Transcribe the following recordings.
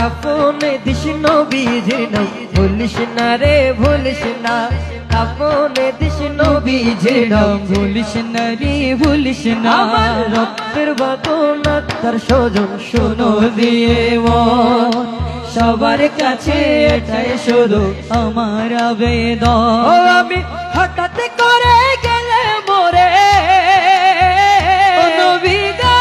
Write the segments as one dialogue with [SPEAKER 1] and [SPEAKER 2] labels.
[SPEAKER 1] কাফনে this নবীজির নাম ভুলিস না রে ভুলিস না কাফনে দিস নবীজির নাম
[SPEAKER 2] ভুলিস না রে ভুলিস না
[SPEAKER 1] আমার রক্তের বাদনা তার স্বজন শোনো
[SPEAKER 2] দিয়ে সবার কাছে এটাই শুধু আমার আবেদন
[SPEAKER 1] ও আমি হঠাৎ করে গেলে মোরে
[SPEAKER 2] নবী গো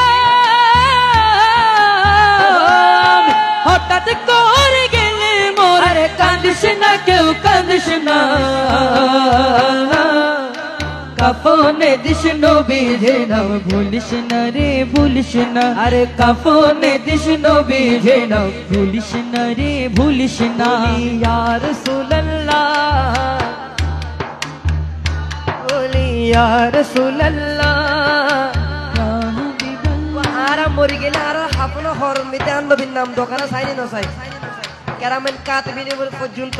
[SPEAKER 2] হঠাৎ করে গেলে মোরে কাঁদিস না কেউ কাঁদিস না কাফনে দিস নবীজির নাম ভুলিস না রে ভুলিস না
[SPEAKER 1] আরে
[SPEAKER 2] কাফনে দিস নবীজির নাম ভুলিস না রে ভুলিস না
[SPEAKER 1] ইয়া রাসূলুল্লাহ বলি ইয়া রাসূলুল্লাহ আর মরি গেলে আর হাফনো হরমিতে নবীর নাম দোকানে চাইনি না চাই কেরামেন কাতবিনে পর্যন্ত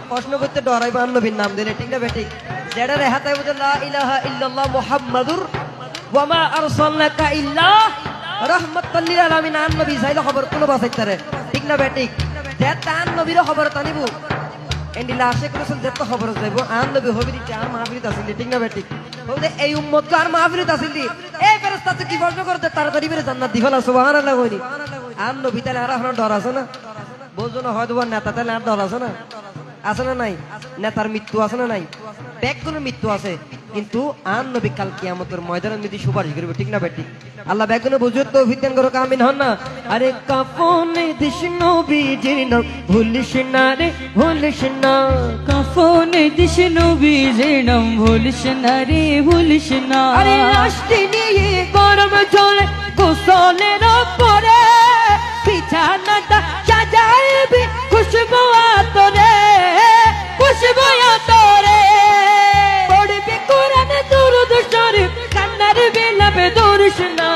[SPEAKER 1] প্রশ্ন করতে ডরাইব নবীর নাম দিলে ঠিক না বেঠিক যেটা রেহাতাই বলে লা ইলাহা ইল্লাল্লাহ মুহাম্মাদুর ওয়া মা আরসালনাকা ইল্লা রাহমাতাল লিল আলামিন আন নবী চাইলে খবর কোনো বাঁচাইতারে ঠিক না বেঠিক যে তান নবীর খবর তানিবু এন্ডি লাশে রাসূল যে খবর যাইব আন নবী হবি দিতে আর মাহফিলত আছিল ঠিক না বেঠিক বলে এই উম্মত কার মাহফিলত আছিল এই ফেরেশতা তো কি প্রশ্ন করতে তাড়াতাড়ি বেরে জান্নাত দিবেলা সুবহানাল্লাহ কইনি আন নবী তাহলে আর আপনার ডর আছে না বুঝছো না হয়তো নেতা তাহলে আর ডর আছে না নাই নেতার মৃত্যু আছে না নাই ব্যাগগুলোর মৃত্যু আছে কিন্তু আন নবী কাল কিয়ামতের ময়দানে নবী সুপারিশ করবে ঠিক না বেটি আল্লাহ ব্যাগগুলো বুঝুত তৌফিক দান করুক আমিন হন না আরে কাফনে দিস নবীজির নাম ভুলিস না রে ভুলিস না
[SPEAKER 2] কাফনে দিস নবীজির নাম ভুলিস না রে ভুলিস না
[SPEAKER 1] আরে লাশটি নিয়ে গরম জলে গোসলের পরে বিছানাটা সাজাইবি খুশবু আতরে খুশবু আতরে পড়বি কোরআন দুরূদ শরীফ কান্নার বিলাপে দরিস না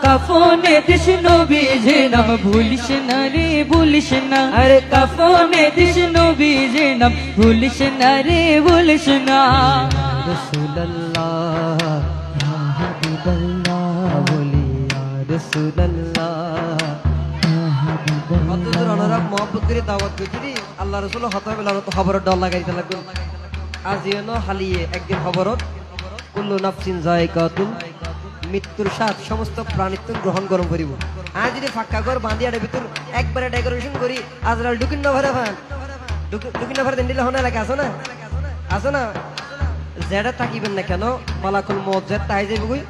[SPEAKER 2] কাফনে দিস নবীজির নাম ভুলিস না রে ভুলিস না
[SPEAKER 1] আরে
[SPEAKER 2] কাফনে দিস নবীজির নাম ভুলিস না রে ভুলিস না
[SPEAKER 1] রাসূলুল্লাহ ইয়া হাবিবাল্লাহ বলি ইয়া রাসূলুল্লাহ ইয়া হাবিবাল্লাহ কতদূর অনুরাগ মোহাম্মত করে দাওয়াত কইছি আল্লাহ রাসূল হতবে লাগতো খবর ডর লাগাইতে লাগল আজিনো হালিয়ে একদিন খবরত কুল্লু নাফসিন যায়কাতুল মৃত্যুর স্বাদ সমস্ত প্রাণিত্ব গ্রহণ গরম করিব আজ যদি ফাঁকা ঘর বাঁধিয়ার ভিতর একবারে ডেকোরেশন করি আজরাল ঢুকিন না ভরে ভান ঢুকিন না ভরে দিন দিলে হনা লাগে আসো না যেটা তাকিবেন না কেন মালাকুল মউত যে তাই যাইব কই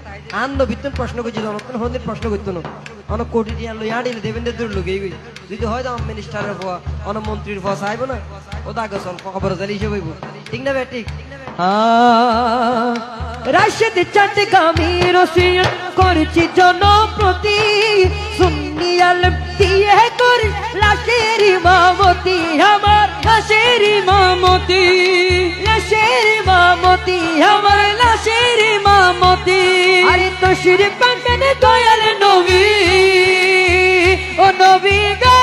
[SPEAKER 1] আন নবিতন প্রশ্ন কইছি জনতন হন্দির প্রশ্ন কইতো না অন কোটি দিয়া লই আডিলে দেবেন দূর লুগেই কই যদি হয় দাম মিনিস্টারের হওয়া অন মন্ত্রীর হওয়া চাইব না ও দাগ চল খবর জালি হিসেবে হইব ঠিক না বে ঠিক রাশেদ চাটগামী রসিয়ত করছি জনপ্রতি সুন্নি আলেম দিয়ে করি লাশের ইমামতি আমার
[SPEAKER 2] লাশের ইমামতি
[SPEAKER 1] লাশের ইমামতি আমার লাশের ইমামতি আরে তশরিফ আনবেন দয়াল নবী ও নবী গো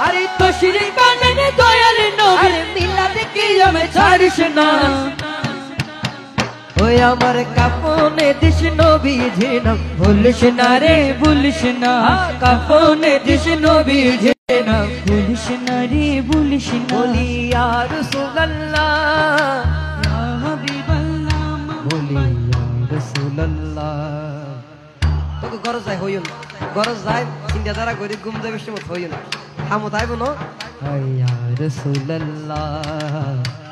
[SPEAKER 1] আরে তশরিফ আনবেন দয়াল নবী আরে মিলাদ কিয়ামে ছাড়িস না ওই আমার কাফনে দিস নবীজির নাম ভুলিস না রে ভুলিস না কাফনে দিস নবীজির নাম
[SPEAKER 2] ভুলিস না রে ভুলিস না
[SPEAKER 1] বলি ইয়া রাসূলুল্লাহ
[SPEAKER 2] ইয়া হাবিবাল্লাহ
[SPEAKER 1] বলি ইয়া রাসূলুল্লাহ তোকে গরজ যায় হইন গরজ যায় চিন্তা দ্বারা গরিব ঘুম যাবে সময় হইন হামত আইব না ইয়া রাসূলুল্লাহ